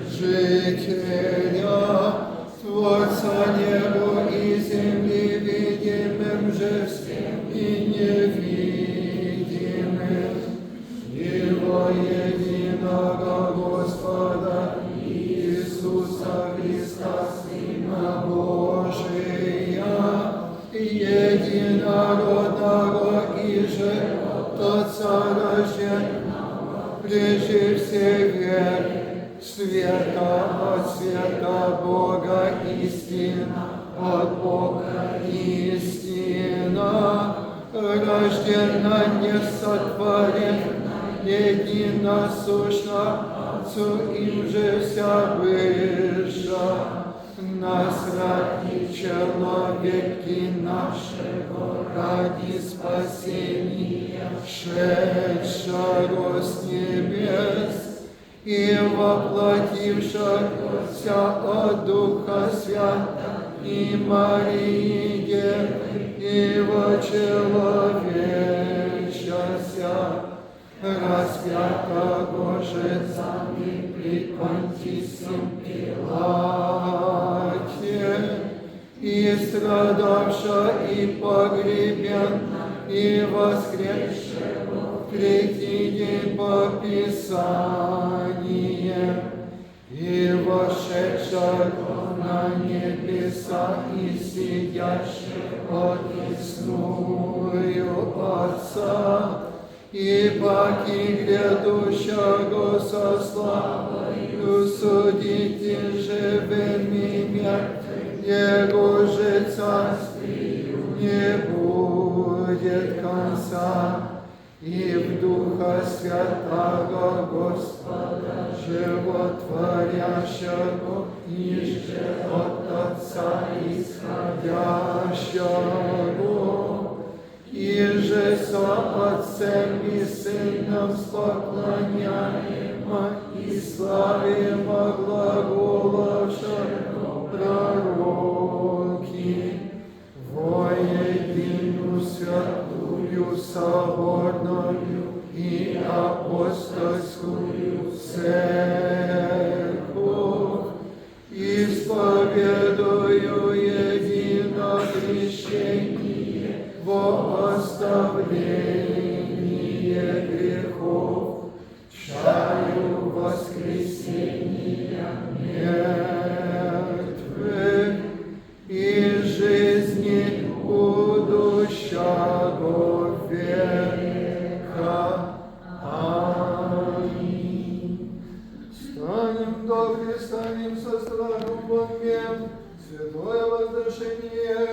жителя, Творца неба и земли, видимым же и невидимым, Его единого Господа Иисуса Христа, Сына Божия, единородного и же Отца рожденного, прежде всех век, света от света Бога, истина от Бога, истина, рождена, несотворена, единосущна, Отцу им же вся выша. Нас ради человеки нашего, ради спасения, шедшего с небес, и воплотившегося от Духа Свята и Марии Девы, и вочеловечася, распятого же за ним при Понтием Пилате, и страдавша, и погребена, и воскресшего в третий день по Писаниям, и вошедшего на небеса, и сидящего одесную Отца, и паки грядущего со славою судите живым и мертвым, Его же царствию не будет конца. И в Духа Святого Господа, животворящего, ниже от Отца исходящего, и же со Отцем и Сыном споклоняемо и славимо глаголавшего пророки, воединую святую соборную и апостольскую церковь, исповедую едино крещение во оставление грехов, чаю воскресения мертвых и жизни будущего века. Аминь. Станем добре, станем со страхом во мне, святое воздушение